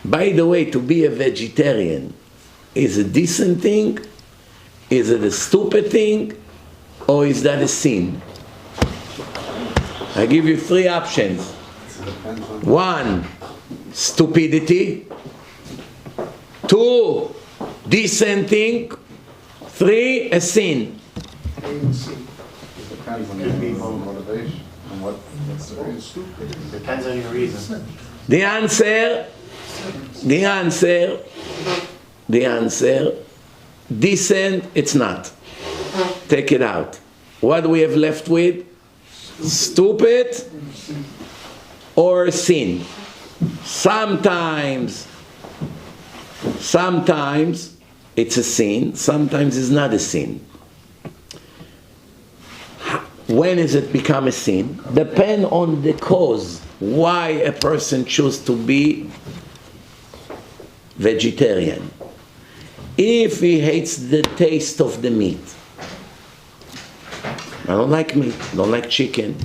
By the way, to be a vegetarian is a decent thing? Is it a stupid thing? Or is that a sin? I give you three options. 1, stupidity. 2, decent thing. 3, a sin. Depends on your motivation and what's the reason. Depends on your reason. The answer, decent, it's not. Take it out. What do we have left with? Stupid or sin. Sometimes it's a sin, sometimes it's not a sin. When is it become a sin? Depend on the cause, why a person chooses to be vegetarian. If he hates the taste of the meat, I don't like meat, don't like chicken,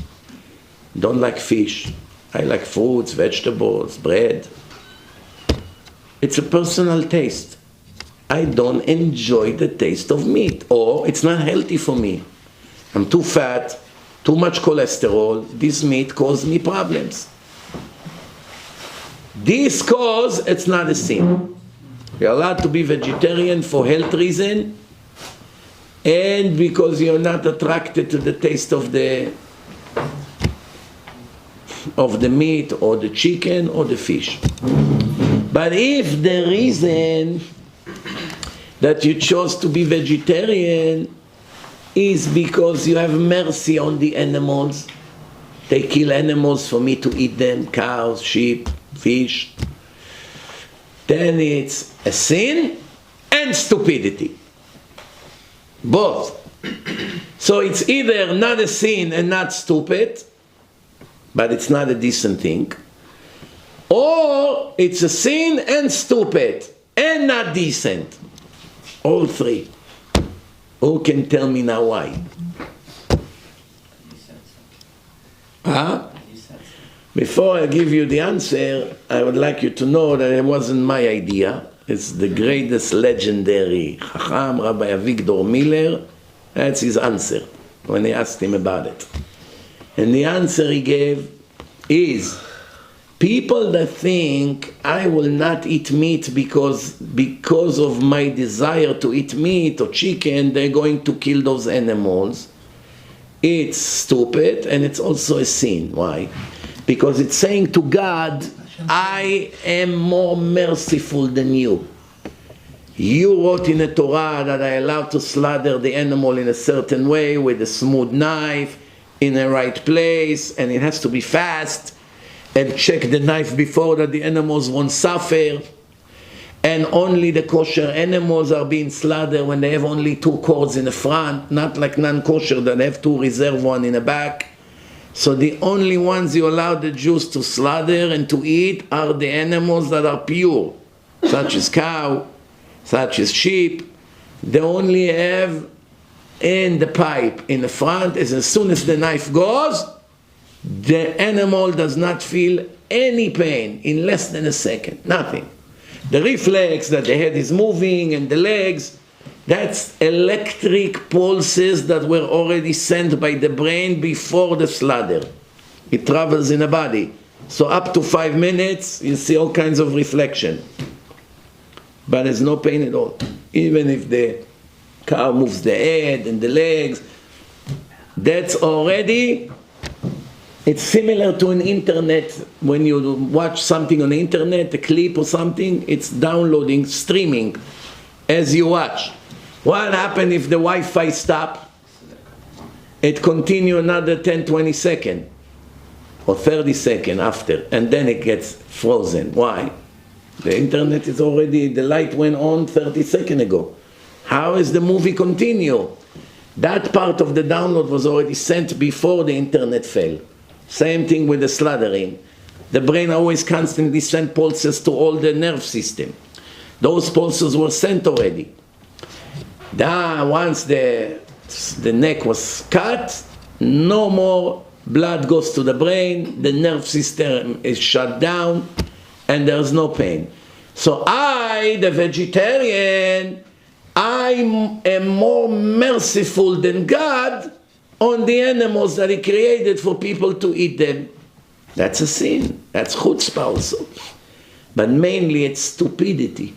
don't like fish, I like fruits, vegetables, bread. It's a personal taste. I don't enjoy the taste of meat, or it's not healthy for me. I'm too fat, too much cholesterol, this meat causes me problems. This cause, it's not a sin. You're allowed to be vegetarian for health reason, and because you're not attracted to the taste of the meat or the chicken or the fish. But if the reason that you chose to be vegetarian is because you have mercy on the animals, they kill animals for me to eat them, cows, sheep, fish, then it's a sin and stupidity. Both. So it's either not a sin and not stupid, but it's not a decent thing, or it's a sin and stupid and not decent. All three. Who can tell me now why? Huh? Before I give you the answer, I would like you to know that it wasn't my idea. It's the greatest legendary Chacham, Rabbi Avigdor Miller. That's his answer when they asked him about it. And the answer he gave is, people that think I will not eat meat because of my desire to eat meat or chicken, they're going to kill those animals. It's stupid and it's also a sin. Why? Because it's saying to God, I am more merciful than you. You wrote in the Torah that I allowed to slaughter the animal in a certain way with a smooth knife in the right place, and it has to be fast, and check the knife before that the animals won't suffer, and only the kosher animals are being slaughtered when they have only 2 cords in the front, not like non-kosher that have 2 reserve one in the back. So the only ones you allow the Jews to slaughter and to eat are the animals that are pure, such as cow, such as sheep. They only have in the pipe in the front, as soon as the knife goes, the animal does not feel any pain in less than a second, nothing. The reflex that the head is moving and the legs, that's electric pulses that were already sent by the brain before the slaughter. It travels in the body. So up to 5 minutes, you see all kinds of reflection. But there's no pain at all. Even if the cow moves the head and the legs, that's already, it's similar to an internet. When you watch something on the internet, a clip or something, it's downloading, streaming as you watch. What happens if the Wi-Fi stop? It continue another 10-20 seconds or 30 seconds after, and then it gets frozen. Why? The internet is already, the light went on 30 seconds ago. How is the movie continue? That part of the download was already sent before the internet fell. Same thing with the slaughtering. The brain always constantly sends pulses to all the nerve system. Those pulses were sent already. Once the neck was cut, no more blood goes to the brain, the nerve system is shut down, and there's no pain. So I, the vegetarian, I am more merciful than God on the animals that He created for people to eat them. That's a sin. That's chutzpah also. But mainly it's stupidity.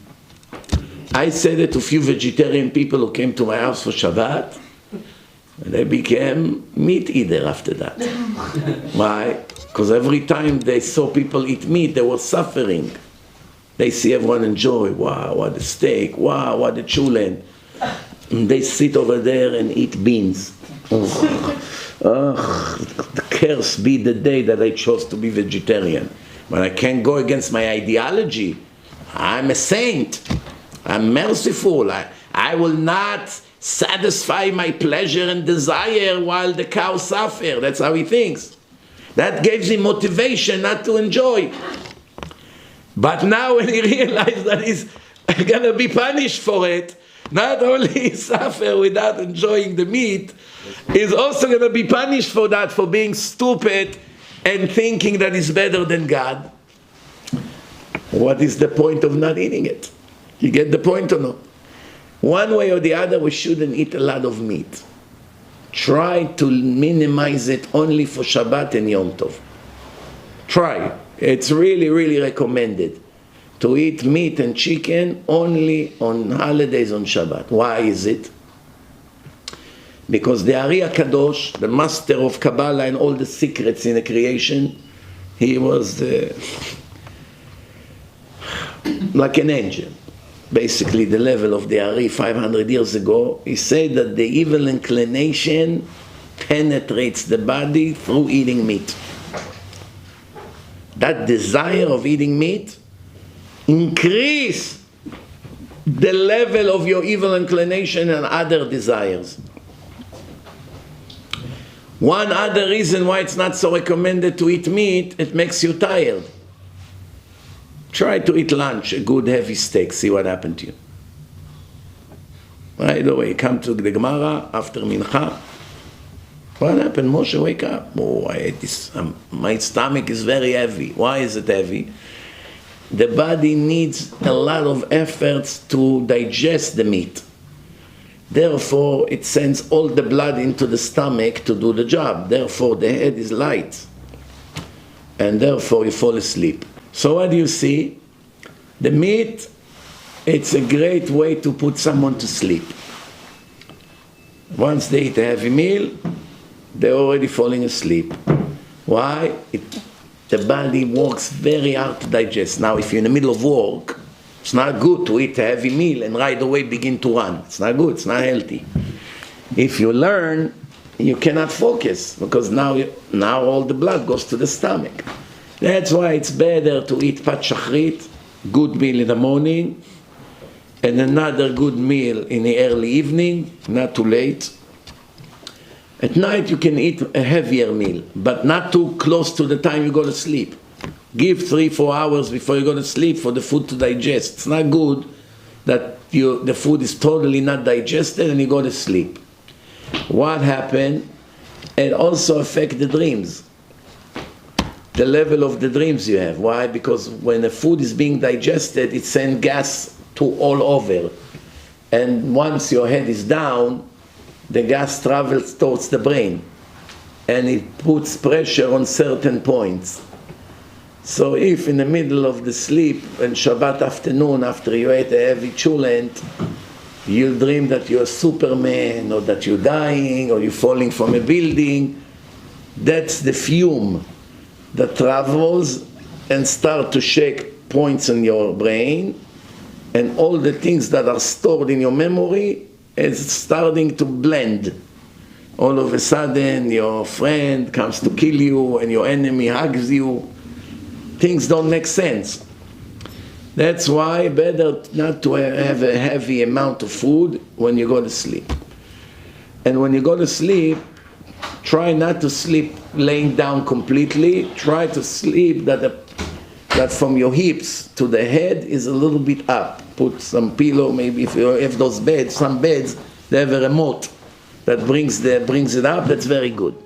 I said it to a few vegetarian people who came to my house for Shabbat, and they became meat eater after that. Why? Because every time they saw people eat meat, they were suffering. They see everyone enjoy. Wow, what a steak. Wow, what a chulen. And they sit over there and eat beans. Curse be the day that I chose to be vegetarian. But I can't go against my ideology. I'm a saint. I'm merciful. I will not satisfy my pleasure and desire while the cow suffers. That's how he thinks. That gives him motivation not to enjoy. But now when he realizes that he's going to be punished for it, not only he suffer without enjoying the meat, he's also going to be punished for that, for being stupid and thinking that he's better than God. What is the point of not eating it? You get the point or no? One way or the other, we shouldn't eat a lot of meat. Try to minimize it only for Shabbat and Yom Tov. Try. It's really, really recommended to eat meat and chicken only on holidays on Shabbat. Why is it? Because the Ari HaKadosh, the master of Kabbalah and all the secrets in the creation, he was like an angel. Basically the level of the Ari 500 years ago. He said that the evil inclination penetrates the body through eating meat. That desire of eating meat increase the level of your evil inclination and other desires. One other reason why it's not so recommended to eat meat, it makes you tired. Try to eat lunch, a good heavy steak, see what happened to you. Right away, come to the Gemara after Mincha. What happened? Moshe, wake up. Oh, I ate this. My stomach is very heavy. Why is it heavy? The body needs a lot of efforts to digest the meat. Therefore, it sends all the blood into the stomach to do the job. Therefore, the head is light. And therefore, you fall asleep. So what do you see? The meat, it's a great way to put someone to sleep. Once they eat a heavy meal, they're already falling asleep. Why? The body works very hard to digest. Now, if you're in the middle of work, it's not good to eat a heavy meal and right away begin to run. It's not good, it's not healthy. If you learn, you cannot focus because now all the blood goes to the stomach. That's why it's better to eat pat shachrit, good meal in the morning, and another good meal in the early evening, not too late. At night you can eat a heavier meal, but not too close to the time you go to sleep. Give 3-4 hours before you go to sleep for the food to digest. It's not good that the food is totally not digested and you go to sleep. What happened? It also affects the dreams. The level of the dreams you have. Why? Because when the food is being digested, it sends gas to all over. And once your head is down, the gas travels towards the brain. And it puts pressure on certain points. So if in the middle of the sleep and Shabbat afternoon, after you ate a heavy chulent, you dream that you're Superman, or that you're dying, or you're falling from a building, that's the fume that travels and start to shake points in your brain, and all the things that are stored in your memory is starting to blend. All of a sudden your friend comes to kill you and your enemy hugs you. Things don't make sense. That's why better not to have a heavy amount of food when you go to sleep. And when you go to sleep, try not to sleep laying down completely. Try to sleep that from your hips to the head is a little bit up. Put some pillow, maybe if you have those beds, some beds, they have a remote that brings it up. That's very good.